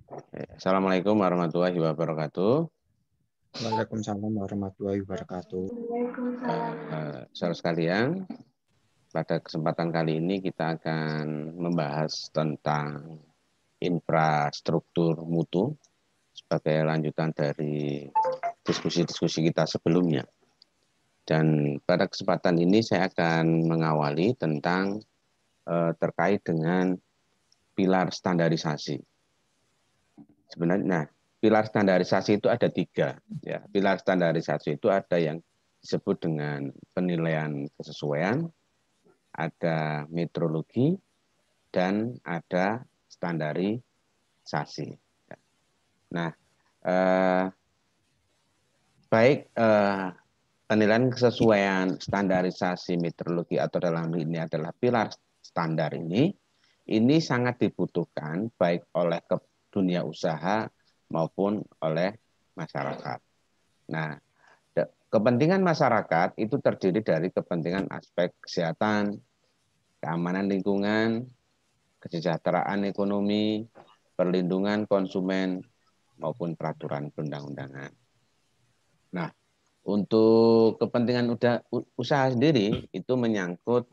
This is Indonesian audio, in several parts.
Assalamualaikum warahmatullahi wabarakatuh. Waalaikumsalam warahmatullahi wabarakatuh. Saudara sekalian, pada kesempatan kali ini kita akan membahas tentang infrastruktur mutu sebagai lanjutan dari diskusi-diskusi kita sebelumnya. Dan pada kesempatan ini saya akan mengawali tentang terkait dengan pilar standarisasi. Sebenarnya, pilar standarisasi itu ada 3. Ya. Pilar standarisasi itu ada yang disebut dengan penilaian kesesuaian, ada metrologi, dan ada standarisasi. Nah, baik penilaian kesesuaian, standarisasi, metrologi atau dalam ini adalah pilar standar ini sangat dibutuhkan baik oleh dunia usaha maupun oleh masyarakat. Nah, kepentingan masyarakat itu terdiri dari kepentingan aspek kesehatan, keamanan lingkungan, kesejahteraan ekonomi, perlindungan konsumen, maupun peraturan perundang-undangan. Nah, untuk kepentingan usaha sendiri itu menyangkut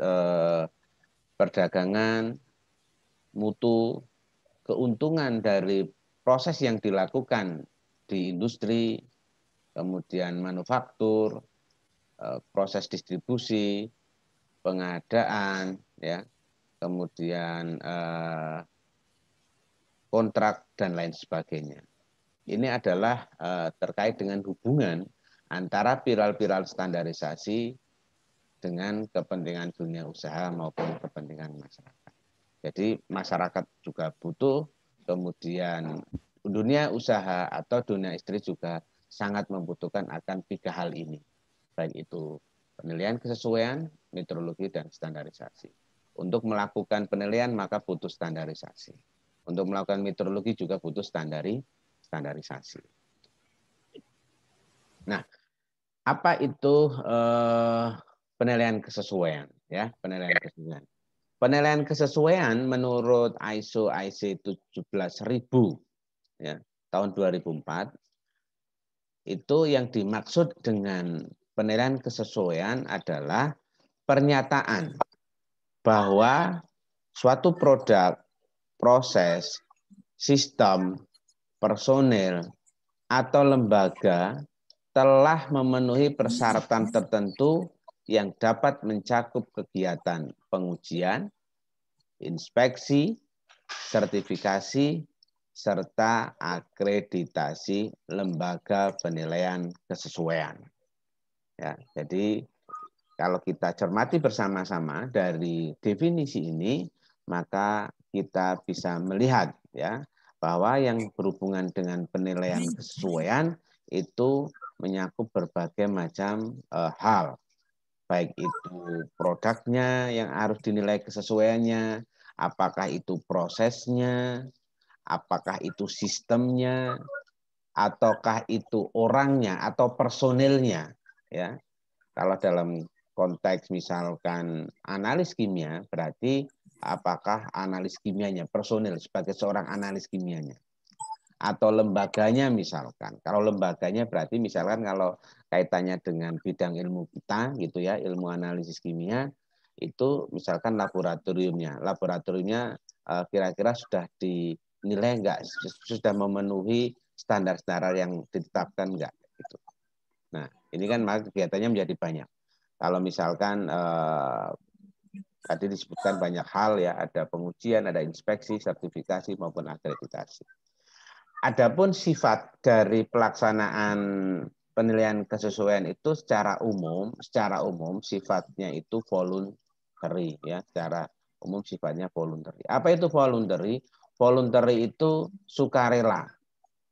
perdagangan, mutu, keuntungan dari proses yang dilakukan di industri, kemudian manufaktur, proses distribusi, pengadaan, ya, kemudian kontrak dan lain sebagainya. Ini adalah terkait dengan hubungan antara pilar-pilar standarisasi dengan kepentingan dunia usaha maupun kepentingan masyarakat. Jadi masyarakat juga butuh, kemudian dunia usaha atau dunia industri juga sangat membutuhkan akan 3 hal ini. Baik itu penilaian kesesuaian, metrologi, dan standarisasi. Untuk melakukan penilaian maka butuh standarisasi. Untuk melakukan metrologi juga butuh standarisasi. Nah, apa itu penilaian kesesuaian? Ya, penilaian kesesuaian. Penilaian kesesuaian menurut ISO IC 17000 ya, tahun 2004 itu yang dimaksud dengan penilaian kesesuaian adalah pernyataan bahwa suatu produk, proses, sistem, personil, atau lembaga telah memenuhi persyaratan tertentu yang dapat mencakup kegiatan pengujian, inspeksi, sertifikasi, serta akreditasi lembaga penilaian kesesuaian. Ya, jadi kalau kita cermati bersama-sama dari definisi ini, maka kita bisa melihat ya bahwa yang berhubungan dengan penilaian kesesuaian itu menyakup berbagai macam hal, baik itu produknya yang harus dinilai kesesuaiannya, apakah itu prosesnya, apakah itu sistemnya, ataukah itu orangnya atau personilnya, ya. Kalau dalam konteks misalkan analis kimia, berarti apakah analis kimianya, personil sebagai seorang analis kimianya, atau lembaganya misalkan. Kalau lembaganya berarti misalkan kalau kaitannya dengan bidang ilmu kita gitu ya, ilmu analisis kimia, itu misalkan laboratoriumnya. Laboratoriumnya kira-kira sudah dinilai enggak, sudah memenuhi standar-standar yang ditetapkan enggak gitu. Nah, ini kan maka kegiatannya menjadi banyak. Kalau misalkan tadi disebutkan banyak hal ya, ada pengujian, ada inspeksi, sertifikasi maupun akreditasi. Adapun sifat dari pelaksanaan penilaian kesesuaian itu secara umum sifatnya itu voluntary ya, secara umum sifatnya voluntary. Apa itu voluntary? Voluntary itu sukarela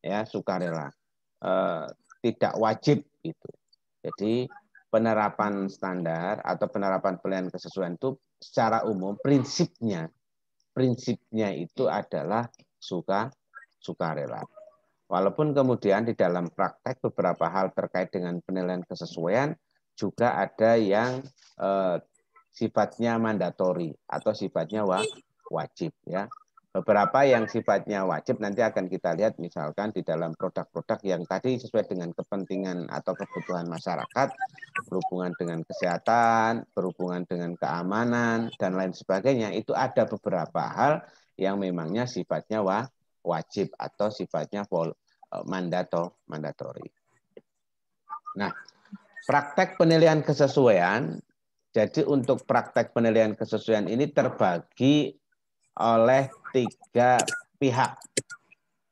ya, sukarela. Tidak wajib gitu. Jadi penerapan standar atau penerapan penilaian kesesuaian itu secara umum prinsipnya itu adalah sukarela. Walaupun kemudian di dalam praktek beberapa hal terkait dengan penilaian kesesuaian juga ada yang sifatnya mandatori atau sifatnya wajib ya. Beberapa yang sifatnya wajib nanti akan kita lihat misalkan di dalam produk-produk yang tadi sesuai dengan kepentingan atau kebutuhan masyarakat, berhubungan dengan kesehatan, berhubungan dengan keamanan, dan lain sebagainya. Itu ada beberapa hal yang memangnya sifatnya wajib atau sifatnya mandatori. Nah, praktek penilaian kesesuaian, jadi untuk praktek penilaian kesesuaian ini terbagi oleh 3 pihak.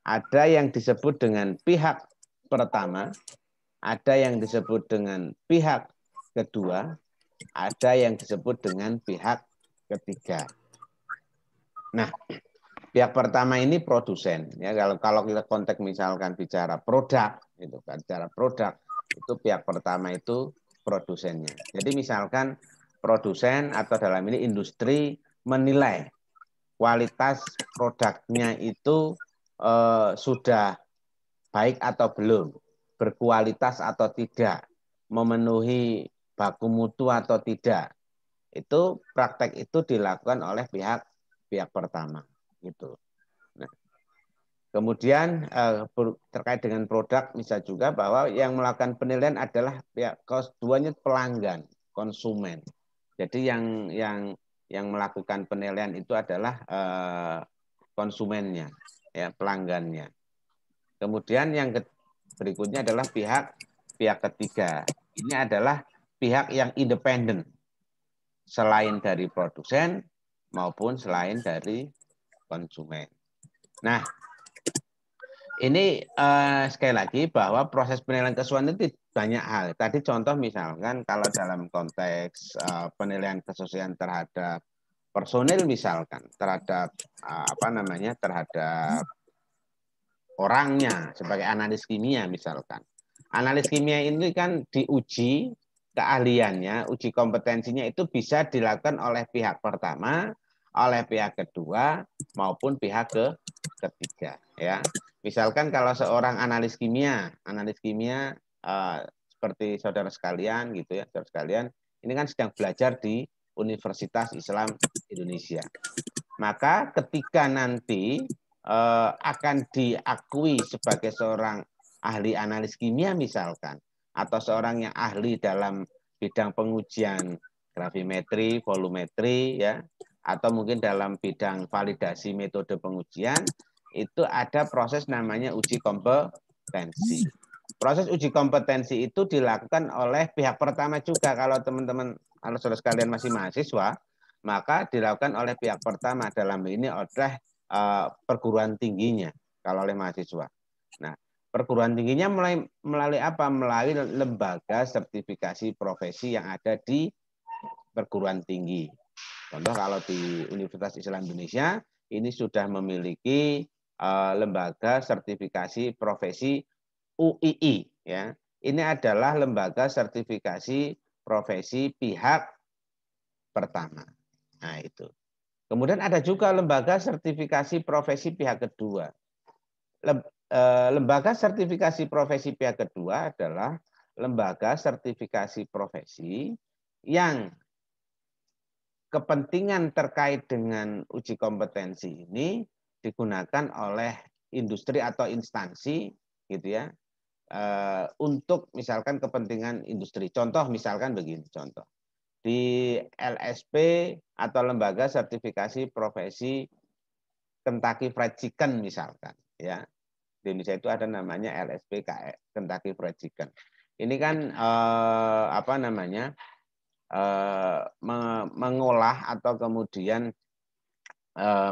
Ada yang disebut dengan pihak pertama, ada yang disebut dengan pihak kedua, ada yang disebut dengan pihak ketiga. Nah, pihak pertama ini produsen. Ya, kalau kita konteks misalkan bicara produk, itu kan bicara produk, itu pihak pertama itu produsennya. Jadi misalkan produsen atau dalam ini industri menilai kualitas produknya itu sudah baik atau belum, berkualitas atau tidak, memenuhi baku mutu atau tidak. Itu praktek itu dilakukan oleh pihak pertama gitu. Nah, kemudian terkait dengan produk bisa juga bahwa yang melakukan penilaian adalah pihak keduanya pelanggan, konsumen. Jadi yang melakukan penilaian itu adalah konsumennya, ya pelanggannya. Kemudian yang berikutnya adalah pihak ketiga. Ini adalah pihak yang independen, selain dari produsen maupun selain dari konsumen. Nah, ini sekali lagi bahwa proses penilaian kesesuaian itu banyak hal. Tadi contoh misalkan kalau dalam konteks penilaian kesesuaian terhadap personil misalkan, terhadap terhadap orangnya sebagai analis kimia misalkan. Analis kimia ini kan diuji keahliannya, uji kompetensinya itu bisa dilakukan oleh pihak pertama, oleh pihak kedua maupun pihak ketiga ya. Misalkan kalau seorang analis kimia seperti saudara sekalian gitu ya, saudara sekalian, ini kan sedang belajar di Universitas Islam Indonesia. Maka ketika nanti akan diakui sebagai seorang ahli analis kimia misalkan, atau seorang yang ahli dalam bidang pengujian gravimetri, volumetri, ya, atau mungkin dalam bidang validasi metode pengujian, itu ada proses namanya uji kompetensi. Proses uji kompetensi itu dilakukan oleh pihak pertama juga. Kalau teman-teman, kalau saudara sekalian masih mahasiswa, maka dilakukan oleh pihak pertama, dalam ini oleh perguruan tingginya kalau oleh mahasiswa. Nah, perguruan tingginya melalui apa? Melalui lembaga sertifikasi profesi yang ada di perguruan tinggi. Contoh kalau di Universitas Islam Indonesia ini sudah memiliki lembaga sertifikasi profesi UII ya. Ini adalah lembaga sertifikasi profesi pihak pertama. Nah, itu. Kemudian ada juga lembaga sertifikasi profesi pihak kedua. Lembaga sertifikasi profesi pihak kedua adalah lembaga sertifikasi profesi yang kepentingan terkait dengan uji kompetensi ini digunakan oleh industri atau instansi gitu ya, untuk misalkan kepentingan industri. Contoh misalkan begini, contoh. Di LSP atau lembaga sertifikasi profesi Kentucky Fried Chicken misalkan ya, di Indonesia itu ada namanya LSP Kentucky Fried Chicken. Ini kan mengolah atau kemudian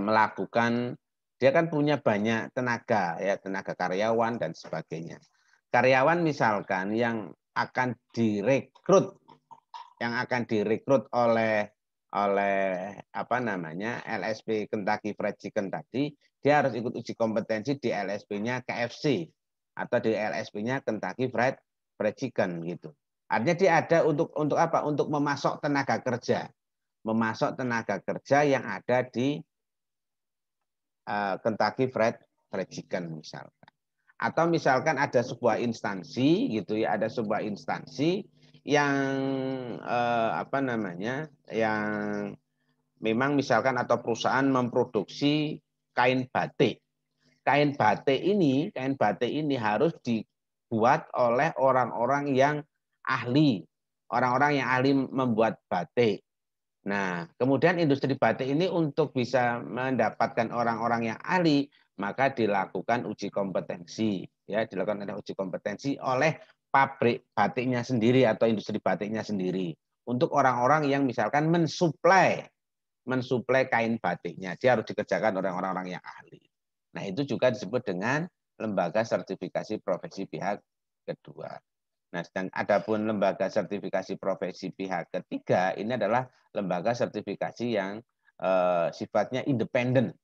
melakukan, dia kan punya banyak tenaga ya, tenaga karyawan dan sebagainya. Karyawan misalkan yang akan direkrut oleh LSP Kentucky Fried Chicken tadi, dia harus ikut uji kompetensi di LSP-nya KFC atau di LSP-nya Kentucky Fried Chicken gitu. Artinya dia ada untuk apa? Untuk memasok tenaga kerja. Memasok tenaga kerja yang ada di Kentucky Fried Chicken misalkan. Atau misalkan ada sebuah instansi gitu ya, ada sebuah instansi yang yang memang misalkan atau perusahaan memproduksi kain batik. Kain batik ini harus dibuat oleh orang-orang yang ahli, orang-orang yang ahli membuat batik. Nah, kemudian industri batik ini untuk bisa mendapatkan orang-orang yang ahli, maka dilakukan uji kompetensi, ya, dilakukan uji kompetensi oleh pabrik batiknya sendiri atau industri batiknya sendiri untuk orang-orang yang misalkan mensuplai kain batiknya. Dia harus dikerjakan oleh orang-orang yang ahli. Nah, itu juga disebut dengan lembaga sertifikasi profesi pihak kedua. Nah, sedang adapun lembaga sertifikasi profesi pihak ketiga ini adalah lembaga sertifikasi yang sifatnya independen,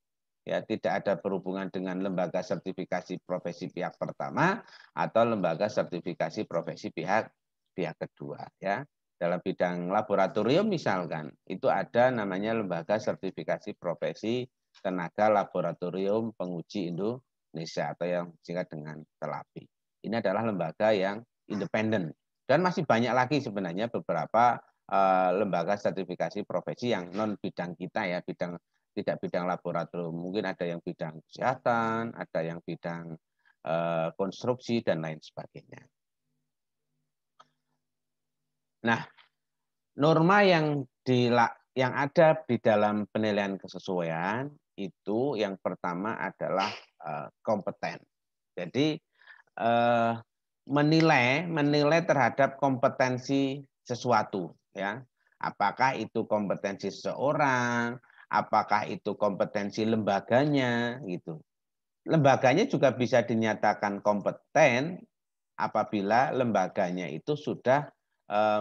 ya, tidak ada berhubungan dengan lembaga sertifikasi profesi pihak pertama atau lembaga sertifikasi profesi pihak kedua, ya. Dalam bidang laboratorium misalkan itu ada namanya lembaga sertifikasi profesi tenaga laboratorium penguji Indonesia atau yang disingkat dengan TELAPI. Ini adalah lembaga yang independen dan masih banyak lagi sebenarnya beberapa lembaga sertifikasi profesi yang non bidang kita, ya, tidak bidang laboratorium, mungkin ada yang bidang kesehatan, ada yang bidang konstruksi dan lain sebagainya. Nah, norma yang ada di dalam penilaian kesesuaian itu yang pertama adalah kompeten. Jadi menilai terhadap kompetensi sesuatu, ya. Apakah itu kompetensi seseorang, apakah itu kompetensi lembaganya gitu. Lembaganya juga bisa dinyatakan kompeten apabila lembaganya itu sudah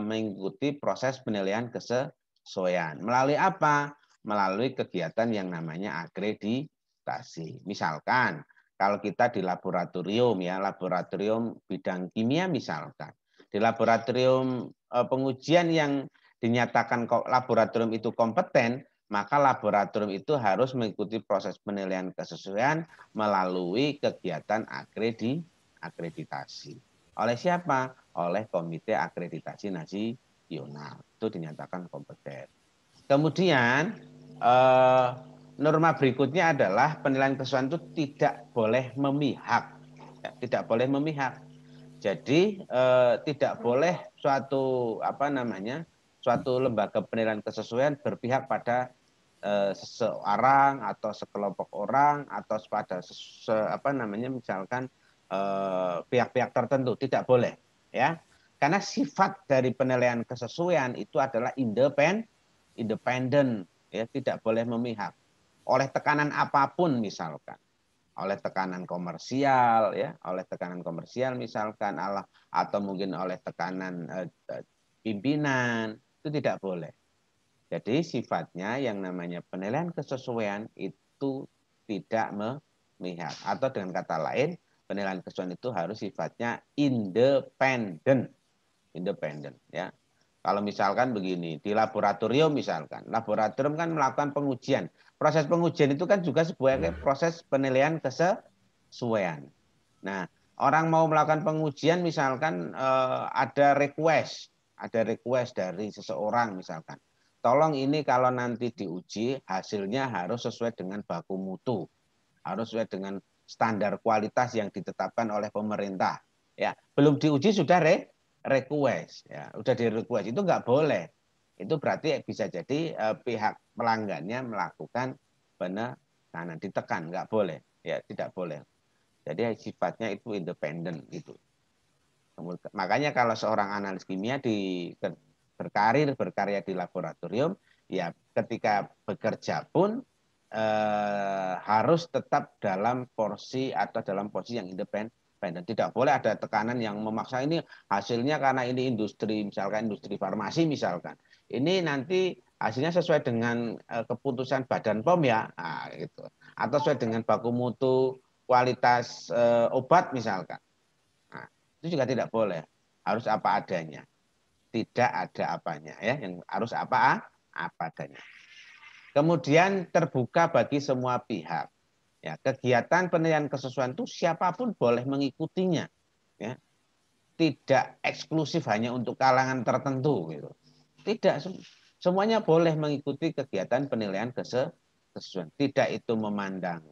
mengikuti proses penilaian kesesuaian. Melalui apa? Melalui kegiatan yang namanya akreditasi. Misalkan kalau kita di laboratorium, ya, laboratorium bidang kimia misalkan. Di laboratorium pengujian yang dinyatakan laboratorium itu kompeten, maka laboratorium itu harus mengikuti proses penilaian kesesuaian melalui kegiatan akreditasi. Oleh siapa? Oleh Komite Akreditasi Nasional. Itu dinyatakan kompeten. Kemudian norma berikutnya adalah penilaian kesesuaian itu tidak boleh memihak. Ya, tidak boleh memihak. Jadi tidak boleh suatu lembaga penilaian kesesuaian berpihak pada seseorang atau sekelompok orang atau pada misalkan pihak-pihak tertentu, tidak boleh, ya, karena sifat dari penilaian kesesuaian itu adalah independen, ya, tidak boleh memihak oleh tekanan apapun, misalkan oleh tekanan komersial, ya, oleh tekanan komersial misalkan, atau mungkin oleh tekanan pimpinan, itu tidak boleh. Jadi sifatnya yang namanya penilaian kesesuaian itu tidak memihak, atau dengan kata lain penilaian kesesuaian itu harus sifatnya independen, ya. Kalau misalkan begini, di laboratorium misalkan, laboratorium kan melakukan pengujian. Proses pengujian itu kan juga sebuah proses penilaian kesesuaian. Nah, orang mau melakukan pengujian misalkan ada request dari seseorang misalkan. Tolong ini kalau nanti diuji hasilnya harus sesuai dengan baku mutu, harus sesuai dengan standar kualitas yang ditetapkan oleh pemerintah. Ya, belum diuji sudah request, ya, udah di request, itu nggak boleh. Itu berarti bisa jadi pihak pelanggannya melakukan penekanan, ditekan, nggak boleh, ya, tidak boleh. Jadi sifatnya itu independen itu. Makanya kalau seorang analis kimia berkarya di laboratorium, ya ketika bekerja pun harus tetap dalam porsi yang independen. Tidak boleh ada tekanan yang memaksa ini hasilnya karena ini industri, misalkan industri farmasi misalkan. Ini nanti hasilnya sesuai dengan keputusan Badan POM, ya, nah, gitu. Atau sesuai dengan baku mutu kualitas obat misalkan. Nah, itu juga tidak boleh. Harus apa adanya. Tidak ada apanya, ya, yang harus apa adanya. Kemudian terbuka bagi semua pihak. Ya, kegiatan penilaian kesesuaian itu siapapun boleh mengikutinya, ya. Tidak eksklusif hanya untuk kalangan tertentu gitu. Tidak, semuanya boleh mengikuti kegiatan penilaian kesesuaian. Tidak itu memandang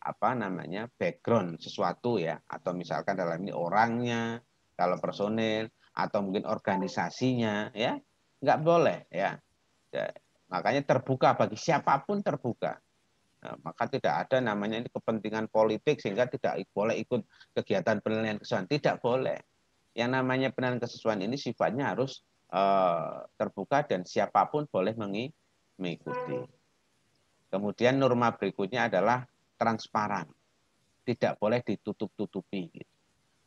apa namanya background sesuatu ya, atau misalkan dalam ini orangnya, kalau personil, atau mungkin organisasinya ya, nggak boleh ya. Makanya terbuka bagi siapapun terbuka. Nah, maka tidak ada namanya ini kepentingan politik sehingga tidak boleh ikut kegiatan penilaian kesesuaian. Tidak boleh. Yang namanya penilaian kesesuaian ini sifatnya harus terbuka dan siapapun boleh mengikuti. Kemudian norma berikutnya adalah transparan. Tidak boleh ditutup-tutupi.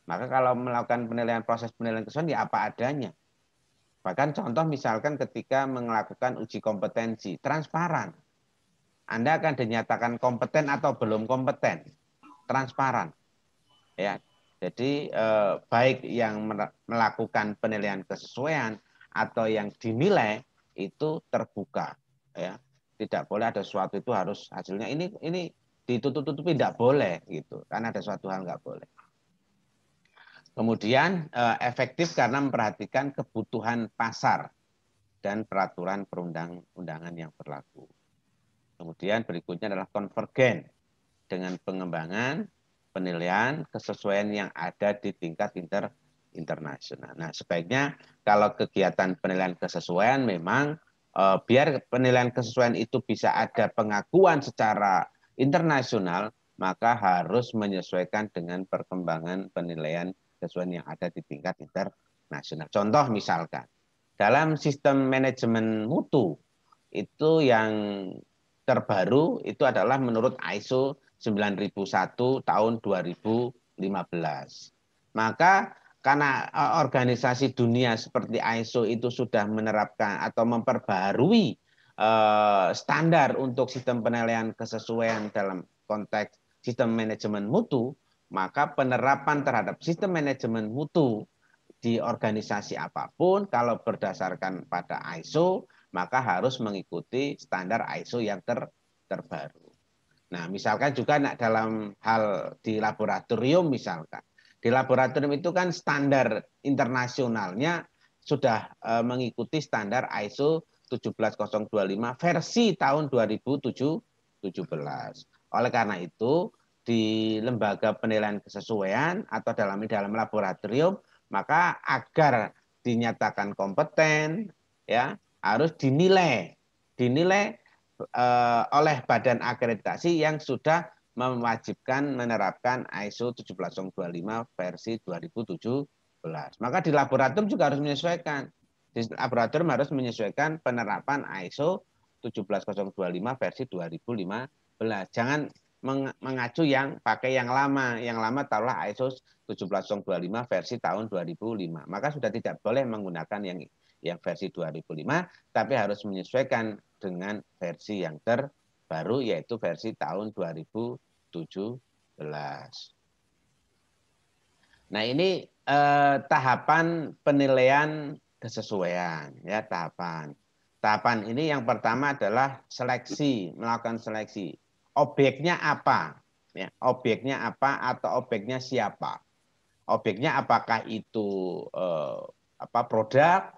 Maka kalau melakukan penilaian proses penilaian kesesuaian ya apa adanya. Bahkan contoh misalkan ketika melakukan uji kompetensi, transparan. Anda akan dinyatakan kompeten atau belum kompeten, transparan. Ya, jadi baik yang melakukan penilaian kesesuaian atau yang dinilai itu terbuka. Ya, tidak boleh ada sesuatu itu harus hasilnya ini ditutup-tutupi, tidak boleh gitu. Karena ada suatu hal nggak boleh. Kemudian efektif karena memperhatikan kebutuhan pasar dan peraturan perundang-undangan yang berlaku. Kemudian berikutnya adalah konvergen dengan pengembangan penilaian kesesuaian yang ada di tingkat internasional. Nah, sebaiknya kalau kegiatan penilaian kesesuaian memang biar penilaian kesesuaian itu bisa ada pengakuan secara internasional, maka harus menyesuaikan dengan perkembangan penilaian kesesuaian yang ada di tingkat internasional. Contoh misalkan, dalam sistem manajemen mutu, itu yang terbaru itu adalah menurut ISO 9001 tahun 2015. Maka karena organisasi dunia seperti ISO itu sudah menerapkan atau memperbaharui standar untuk sistem penilaian kesesuaian dalam konteks sistem manajemen mutu, maka penerapan terhadap sistem manajemen mutu di organisasi apapun kalau berdasarkan pada ISO maka harus mengikuti standar ISO yang terbaru. Nah, misalkan juga dalam hal di laboratorium misalkan. Di laboratorium itu kan standar internasionalnya sudah mengikuti standar ISO 17025 versi tahun 2017. Oleh karena itu, di lembaga penilaian kesesuaian atau dalam laboratorium, maka agar dinyatakan kompeten ya harus dinilai oleh badan akreditasi yang sudah mewajibkan menerapkan ISO 17025 versi 2017. Maka di laboratorium juga harus menyesuaikan. Di laboratorium harus menyesuaikan penerapan ISO 17025 versi 2015. Jangan mengacu yang pakai yang lama. Yang lama taruhlah ISO 17025 versi tahun 2005. Maka sudah tidak boleh menggunakan yang versi 2005, tapi harus menyesuaikan dengan versi yang terbaru, yaitu versi tahun 2017. Nah, ini tahapan penilaian kesesuaian, ya tahapan. Tahapan ini yang pertama adalah seleksi, melakukan seleksi. Objeknya apa? Ya, objeknya apa atau objeknya siapa? Objeknya apakah itu produk,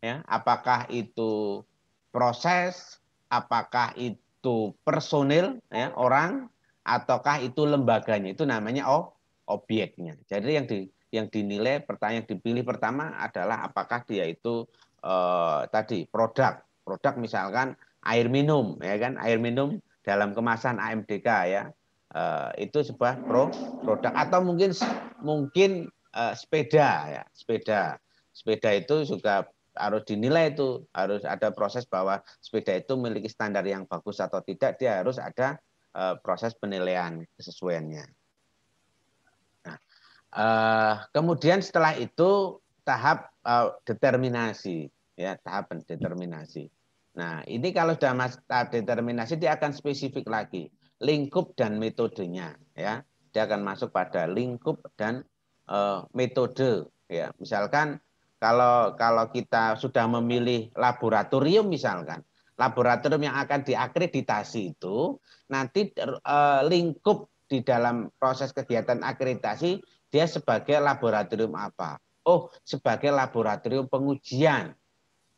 ya, apakah itu proses, apakah itu personil, ya, orang, ataukah itu lembaganya. Itu namanya objeknya. Jadi yang dinilai, pertanyaan yang dipilih pertama adalah apakah dia itu tadi produk misalkan air minum, ya kan, air minum dalam kemasan AMDK ya. Itu sebuah produk atau mungkin sepeda ya, sepeda itu juga harus dinilai, itu harus ada proses bahwa sepeda itu memiliki standar yang bagus atau tidak, dia harus ada proses penilaian kesesuaiannya. Nah, kemudian setelah itu tahap determinasi, ya, tahap determinasi. Nah, ini kalau sudah tahap determinasi dia akan spesifik lagi, lingkup dan metodenya, ya. Dia akan masuk pada lingkup dan metode, ya. Misalkan kalau kita sudah memilih laboratorium misalkan, laboratorium yang akan diakreditasi itu nanti lingkup di dalam proses kegiatan akreditasi dia sebagai laboratorium apa? Oh, sebagai laboratorium pengujian.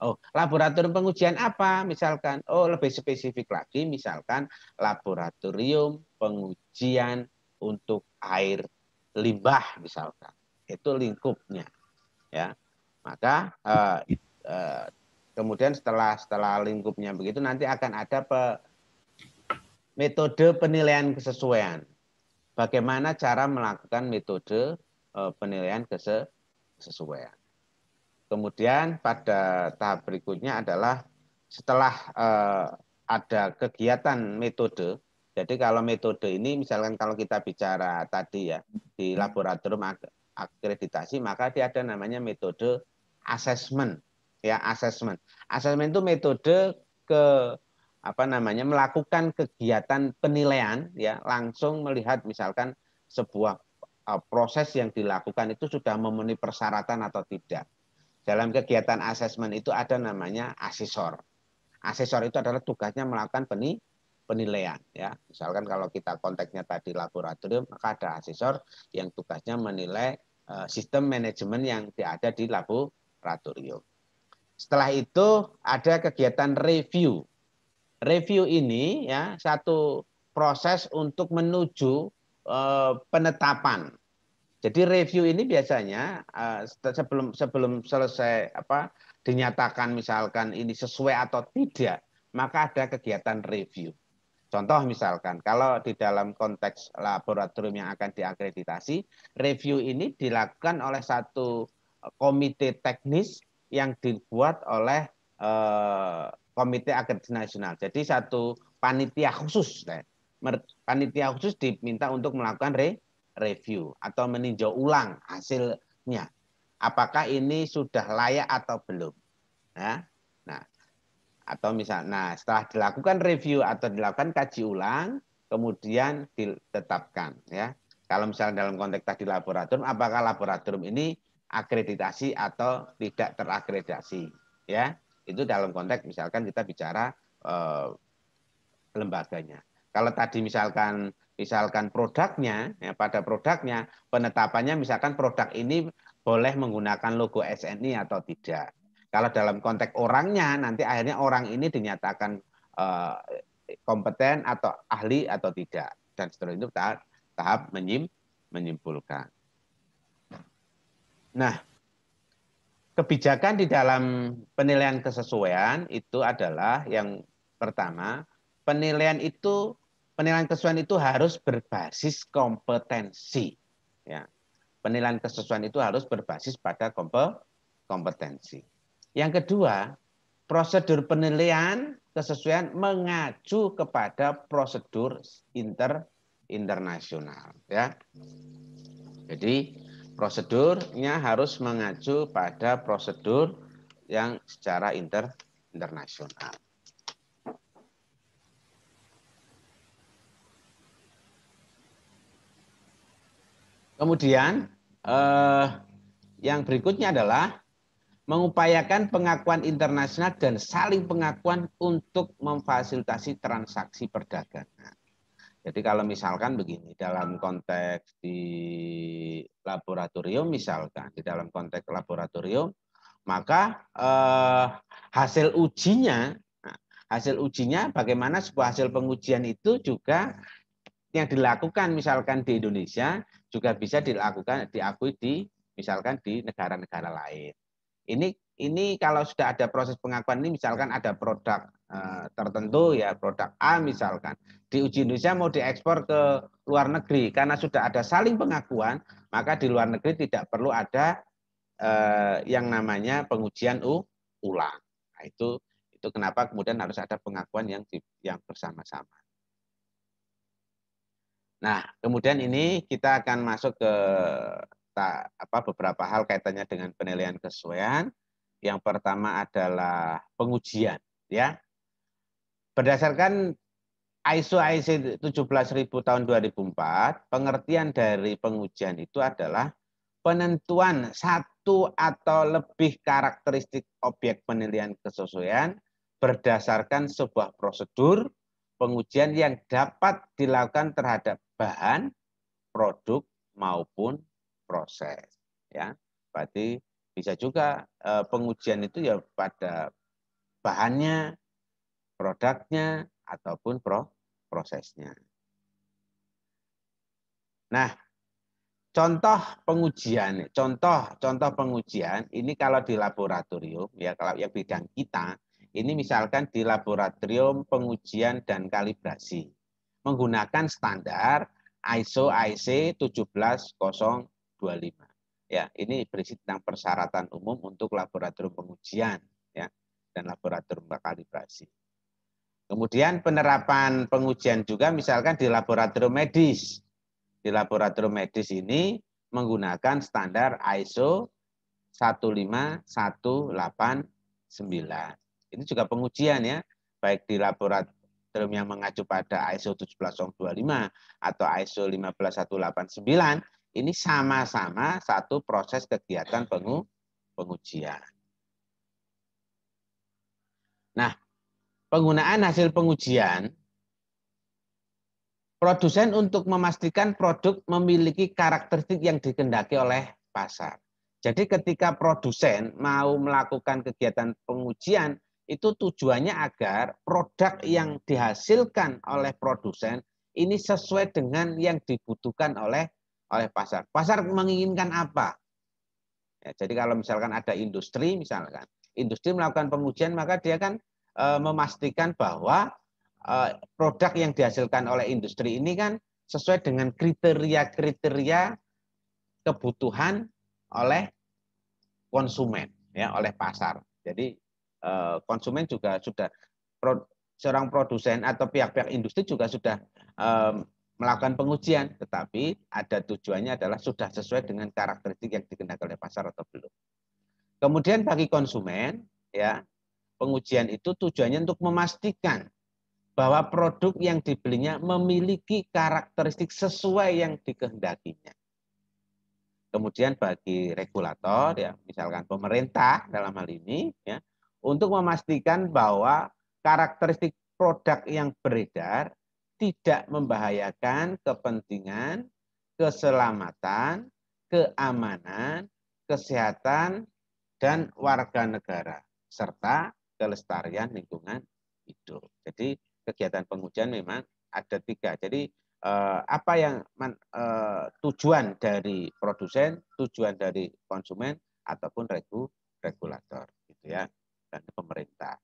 Oh, laboratorium pengujian apa? Misalkan, oh lebih spesifik lagi, misalkan laboratorium pengujian untuk air limbah, misalkan. Itu lingkupnya, ya. Maka kemudian setelah lingkupnya begitu, nanti akan ada metode penilaian kesesuaian. Bagaimana cara melakukan metode penilaian kesesuaian. Kemudian pada tahap berikutnya adalah setelah ada kegiatan metode. Jadi kalau metode ini misalkan kalau kita bicara tadi ya di laboratorium akreditasi, maka dia ada namanya metode assessment. Ya, assessment. Assessment itu metode ke apa namanya melakukan kegiatan penilaian ya, langsung melihat misalkan sebuah proses yang dilakukan itu sudah memenuhi persyaratan atau tidak. Dalam kegiatan asesmen itu ada namanya asesor. Asesor itu adalah tugasnya melakukan penilaian. Ya, misalkan kalau kita konteksnya tadi laboratorium, maka ada asesor yang tugasnya menilai sistem manajemen yang ada di laboratorium. Setelah itu ada kegiatan review. Review ini ya satu proses untuk menuju penetapan. Jadi review ini biasanya sebelum selesai dinyatakan misalkan ini sesuai atau tidak, maka ada kegiatan review. Contoh misalkan kalau di dalam konteks laboratorium yang akan diakreditasi, review ini dilakukan oleh satu komite teknis yang dibuat oleh komite akreditasi nasional. Jadi satu panitia khusus, panitia khusus diminta untuk melakukan review atau meninjau ulang hasilnya. Apakah ini sudah layak atau belum? Ya. Nah, atau misalnya setelah dilakukan review atau dilakukan kaji ulang, kemudian ditetapkan. Ya. Kalau misalnya dalam konteks tadi laboratorium, apakah laboratorium ini akreditasi atau tidak terakreditasi? Ya, itu dalam konteks misalkan kita bicara lembaganya. Kalau tadi misalkan produknya, ya, pada produknya penetapannya misalkan produk ini boleh menggunakan logo SNI atau tidak. Kalau dalam konteks orangnya nanti akhirnya orang ini dinyatakan kompeten atau ahli atau tidak, dan seterusnya itu tahap menyimpulkan. Nah, kebijakan di dalam penilaian kesesuaian itu adalah yang pertama, penilaian kesesuaian itu harus berbasis kompetensi. Ya. Penilaian kesesuaian itu harus berbasis pada kompetensi. Yang kedua, prosedur penilaian kesesuaian mengacu kepada prosedur internasional. Ya. Jadi prosedurnya harus mengacu pada prosedur yang secara internasional. Kemudian yang berikutnya adalah mengupayakan pengakuan internasional dan saling pengakuan untuk memfasilitasi transaksi perdagangan. Jadi kalau misalkan begini, dalam konteks di laboratorium misalkan, di dalam konteks laboratorium, maka hasil ujinya bagaimana sebuah hasil pengujian itu juga yang dilakukan misalkan di Indonesia juga bisa diakui misalkan di negara-negara lain. Ini kalau sudah ada proses pengakuan ini, misalkan ada produk tertentu ya, produk A misalkan diuji Indonesia mau diekspor ke luar negeri, karena sudah ada saling pengakuan, maka di luar negeri tidak perlu ada yang namanya pengujian ulang. Nah, itu kenapa kemudian harus ada pengakuan yang bersama-sama. Nah, kemudian ini kita akan masuk ke beberapa hal kaitannya dengan penilaian kesesuaian. Yang pertama adalah pengujian, ya. Berdasarkan ISO IEC 17000 tahun 2004, pengertian dari pengujian itu adalah penentuan satu atau lebih karakteristik objek penilaian kesesuaian berdasarkan sebuah prosedur pengujian yang dapat dilakukan terhadap bahan, produk maupun proses. Ya, berarti bisa juga pengujian itu ya pada bahannya, produknya, ataupun prosesnya. Nah, contoh pengujian ini kalau di laboratorium, ya kalau yang bidang kita, ini misalkan di laboratorium pengujian dan kalibrasi menggunakan standar ISO IC 17025. Ya, ini berisi tentang persyaratan umum untuk laboratorium pengujian ya dan laboratorium kalibrasi. Kemudian penerapan pengujian juga misalkan di laboratorium medis. Di laboratorium medis ini menggunakan standar ISO 15189. Ini juga pengujian ya, baik di laboratorium yang mengacu pada ISO 17025 atau ISO 15189, ini sama-sama satu proses kegiatan pengujian. Nah, penggunaan hasil pengujian, produsen untuk memastikan produk memiliki karakteristik yang dikehendaki oleh pasar. Jadi ketika produsen mau melakukan kegiatan pengujian, itu tujuannya agar produk yang dihasilkan oleh produsen ini sesuai dengan yang dibutuhkan oleh pasar. Pasar menginginkan apa? Ya, jadi kalau misalkan ada industri, misalkan industri melakukan pengujian, maka dia kan memastikan bahwa produk yang dihasilkan oleh industri ini kan sesuai dengan kriteria-kriteria kebutuhan oleh konsumen, ya, oleh pasar. Jadi konsumen juga sudah, seorang produsen atau pihak-pihak industri juga sudah melakukan pengujian, tetapi ada tujuannya adalah sudah sesuai dengan karakteristik yang dikehendaki oleh pasar atau belum. Kemudian bagi konsumen, ya, pengujian itu tujuannya untuk memastikan bahwa produk yang dibelinya memiliki karakteristik sesuai yang dikehendakinya. Kemudian bagi regulator, ya, misalkan pemerintah dalam hal ini, ya, untuk memastikan bahwa karakteristik produk yang beredar tidak membahayakan kepentingan, keselamatan, keamanan, kesehatan, dan warga negara, serta kelestarian lingkungan hidup. Jadi kegiatan pengujian memang ada 3. Jadi apa yang tujuan dari produsen, tujuan dari konsumen, ataupun regulator, gitu ya, dan pemerintah.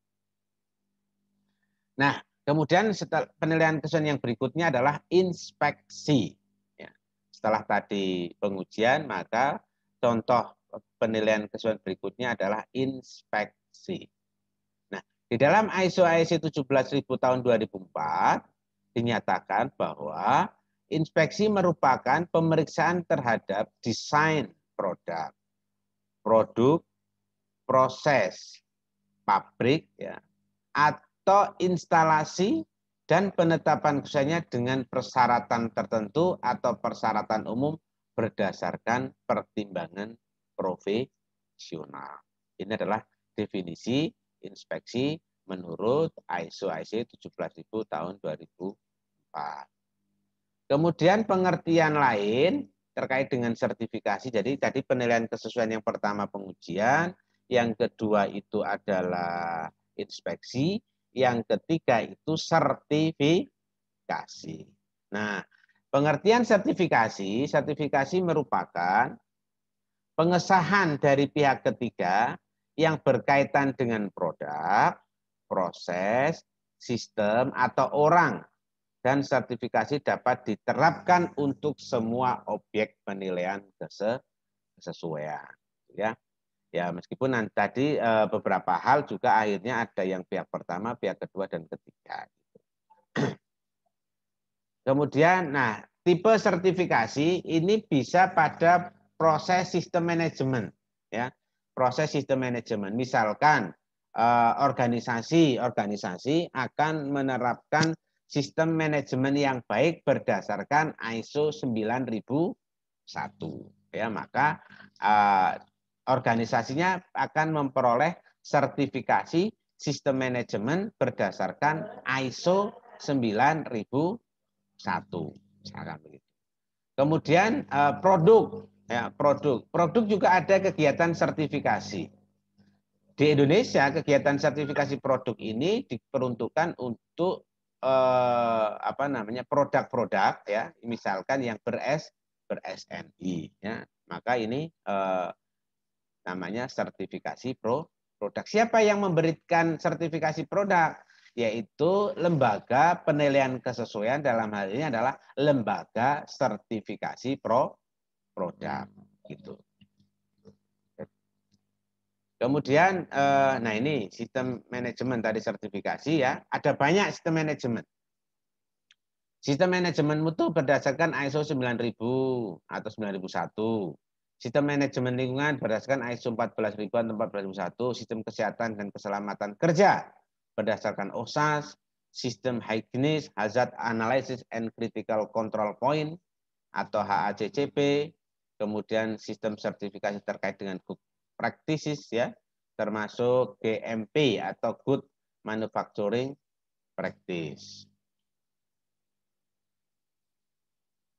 Nah, kemudian setelah penilaian kesesuaian yang berikutnya adalah inspeksi. Ya, setelah tadi pengujian, maka contoh penilaian kesesuaian berikutnya adalah inspeksi. Nah, di dalam ISO IEC 17000 tahun 2004 dinyatakan bahwa inspeksi merupakan pemeriksaan terhadap desain produk, proses, pabrik, ya, atau instalasi dan penetapan kesesuaiannya dengan persyaratan tertentu atau persyaratan umum berdasarkan pertimbangan profesional. Ini adalah definisi inspeksi menurut ISO IEC 17000 tahun 2004. Kemudian pengertian lain terkait dengan sertifikasi. Jadi tadi penilaian kesesuaian yang pertama pengujian, yang kedua itu adalah inspeksi, yang ketiga itu sertifikasi. Nah, pengertian sertifikasi merupakan pengesahan dari pihak ketiga yang berkaitan dengan produk, proses, sistem, atau orang, dan sertifikasi dapat diterapkan untuk semua objek penilaian kesesuaian. Ya, ya meskipun tadi beberapa hal juga akhirnya ada yang pihak pertama, pihak kedua, dan ketiga. Kemudian, nah, tipe sertifikasi ini bisa pada proses sistem manajemen, ya, proses sistem manajemen. Misalkan organisasi akan menerapkan sistem manajemen yang baik berdasarkan ISO 9001, ya, maka organisasinya akan memperoleh sertifikasi sistem manajemen berdasarkan ISO 9001. Misalkan begitu. Kemudian produk juga ada kegiatan sertifikasi. Di Indonesia kegiatan sertifikasi produk ini diperuntukkan untuk produk-produk ya, misalkan yang ber-SNI ya. Maka ini namanya sertifikasi produk. Siapa yang memberikan sertifikasi produk? Yaitu lembaga penilaian kesesuaian, dalam hal ini adalah lembaga sertifikasi produk gitu. Kemudian, nah ini sistem manajemen tadi sertifikasi ya, ada banyak sistem manajemen. Sistem manajemen mutu berdasarkan ISO 9000 atau 9001. Sistem manajemen lingkungan berdasarkan ISO 14000 atau 14001. Sistem kesehatan dan keselamatan kerja berdasarkan OSHAS. Sistem Hygienic Hazard Analysis and Critical Control Point atau HACCP. Kemudian sistem sertifikasi terkait dengan good practices ya, termasuk GMP atau Good Manufacturing Practice.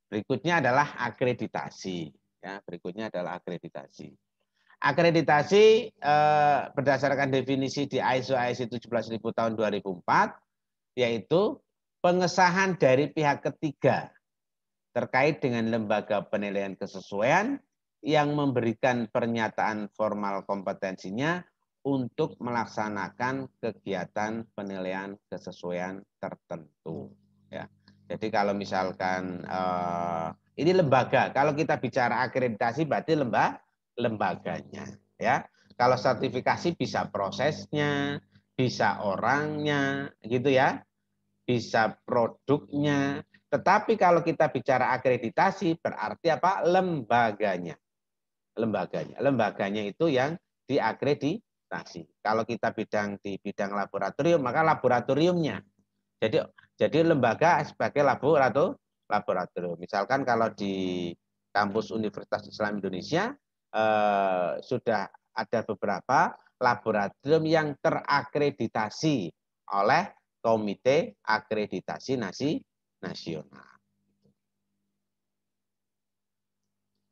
Berikutnya adalah akreditasi. Ya, berikutnya adalah akreditasi. Akreditasi berdasarkan definisi di ISO 17000 tahun 2004, yaitu pengesahan dari pihak ketiga terkait dengan lembaga penilaian kesesuaian yang memberikan pernyataan formal kompetensinya untuk melaksanakan kegiatan penilaian kesesuaian tertentu. Ya. Jadi kalau misalkan ini lembaga, kalau kita bicara akreditasi berarti lembaganya. Ya. Kalau sertifikasi bisa prosesnya, bisa orangnya, gitu ya, bisa produknya. Tetapi kalau kita bicara akreditasi berarti apa? Lembaganya. Lembaganya itu yang diakreditasi. Kalau kita di bidang laboratorium, maka laboratoriumnya. Jadi lembaga sebagai laboratorium. Misalkan kalau di kampus Universitas Islam Indonesia sudah ada beberapa laboratorium yang terakreditasi oleh Komite Akreditasi Nasional.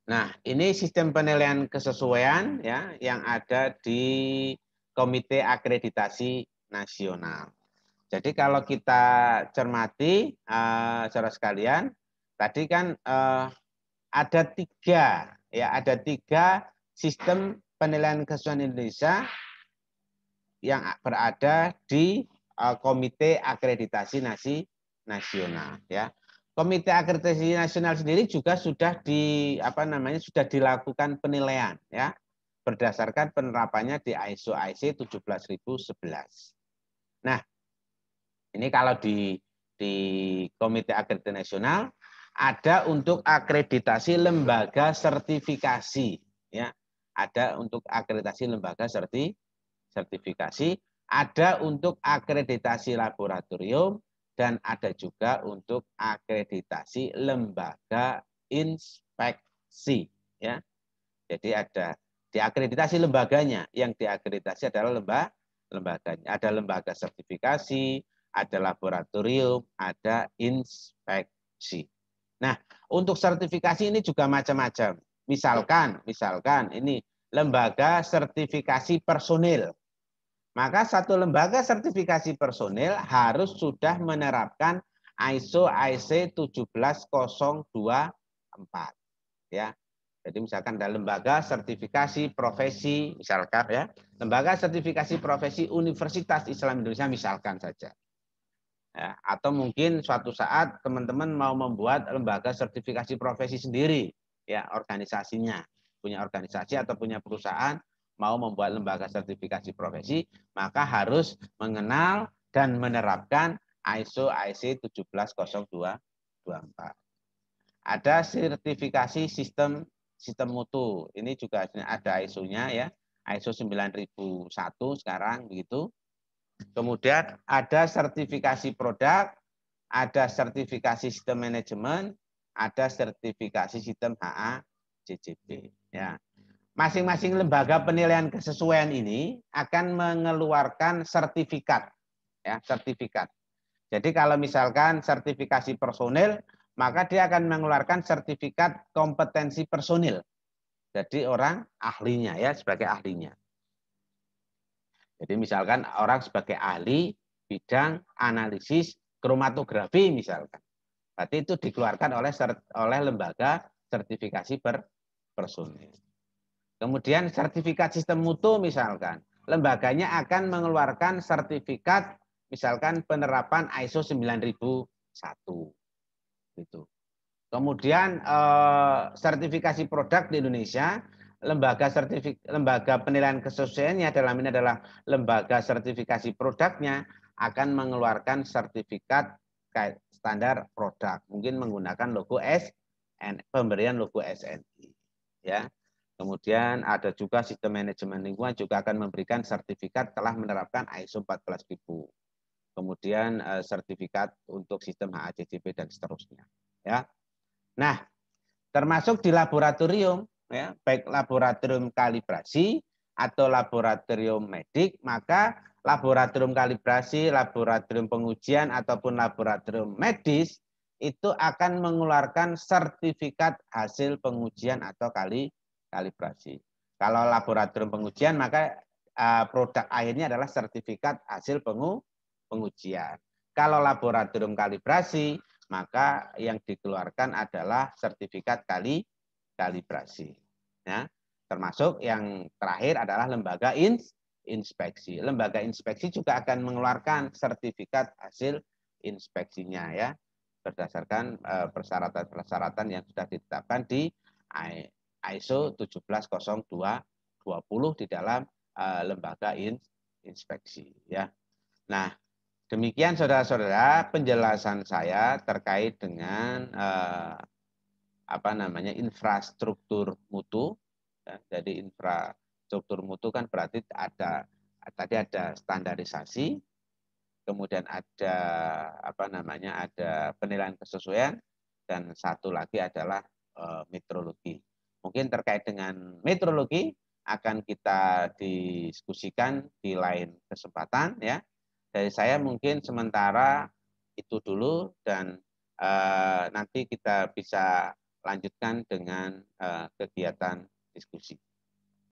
Nah, ini sistem penilaian kesesuaian ya yang ada di Komite Akreditasi Nasional. Jadi kalau kita cermati, saudara sekalian, tadi kan ada tiga sistem penilaian kesesuaian Indonesia yang berada di Komite Akreditasi Nasional. Ya, Komite Akreditasi Nasional sendiri juga sudah sudah dilakukan penilaian, ya, berdasarkan penerapannya di ISO IC 17011. Nah, ini kalau di Komite Akreditasi Nasional ada untuk akreditasi lembaga sertifikasi, ya. Ada untuk akreditasi lembaga sertifikasi, ada untuk akreditasi laboratorium, dan ada juga untuk akreditasi lembaga inspeksi, ya. Jadi ada diakreditasi lembaganya, yang diakreditasi adalah lembaganya. Ada lembaga sertifikasi, ada laboratorium, ada inspeksi. Nah, untuk sertifikasi ini juga macam-macam. Misalkan ini lembaga sertifikasi personil. Maka satu lembaga sertifikasi personil harus sudah menerapkan ISO IC 17024. Ya. Jadi misalkan ada lembaga sertifikasi profesi, misalkan ya, lembaga sertifikasi profesi Universitas Islam Indonesia misalkan saja. Ya, atau mungkin suatu saat teman-teman mau membuat lembaga sertifikasi profesi sendiri, ya, organisasinya, punya organisasi atau punya perusahaan mau membuat lembaga sertifikasi profesi, maka harus mengenal dan menerapkan ISO IC 17024. Ada sertifikasi sistem mutu. Ini juga ada ISO-nya, ya. ISO 9001 sekarang begitu. Kemudian ada sertifikasi produk, ada sertifikasi sistem manajemen, ada sertifikasi sistem HACCP. Ya. Masing-masing lembaga penilaian kesesuaian ini akan mengeluarkan sertifikat. Ya, sertifikat. Jadi kalau misalkan sertifikasi personil, maka dia akan mengeluarkan sertifikat kompetensi personil. Jadi orang ahlinya, ya, sebagai ahlinya. Jadi misalkan orang sebagai ahli bidang analisis kromatografi misalkan. Berarti itu dikeluarkan oleh lembaga sertifikasi personil. Kemudian sertifikat sistem mutu misalkan. Lembaganya akan mengeluarkan sertifikat misalkan penerapan ISO 9001 gitu. Kemudian sertifikasi produk di Indonesia, lembaga penilaian kesesuaiannya dalam ini adalah lembaga sertifikasi produknya akan mengeluarkan sertifikat standar produk, mungkin menggunakan logo pemberian logo SNI, ya. Kemudian ada juga sistem manajemen lingkungan juga akan memberikan sertifikat telah menerapkan ISO 14000. Kemudian sertifikat untuk sistem HACCP dan seterusnya, ya. Nah, termasuk di laboratorium, ya, baik laboratorium kalibrasi atau laboratorium medik, maka laboratorium kalibrasi, laboratorium pengujian ataupun laboratorium medis itu akan mengeluarkan sertifikat hasil pengujian atau kalibrasi. Kalau laboratorium pengujian, maka produk akhirnya adalah sertifikat hasil pengujian. Kalau laboratorium kalibrasi, maka yang dikeluarkan adalah sertifikat kalibrasi. Ya, termasuk yang terakhir adalah lembaga inspeksi. Lembaga inspeksi juga akan mengeluarkan sertifikat hasil inspeksinya, ya, berdasarkan persyaratan-persyaratan yang sudah ditetapkan di ISO 17020 di dalam lembaga inspeksi, ya. Nah, demikian saudara-saudara penjelasan saya terkait dengan infrastruktur mutu. Jadi infrastruktur mutu kan berarti tadi ada standarisasi, kemudian ada ada penilaian kesesuaian, dan satu lagi adalah metrologi. Mungkin terkait dengan metrologi akan kita diskusikan di lain kesempatan, ya. Dari saya mungkin sementara itu dulu, dan nanti kita bisa lanjutkan dengan kegiatan diskusi.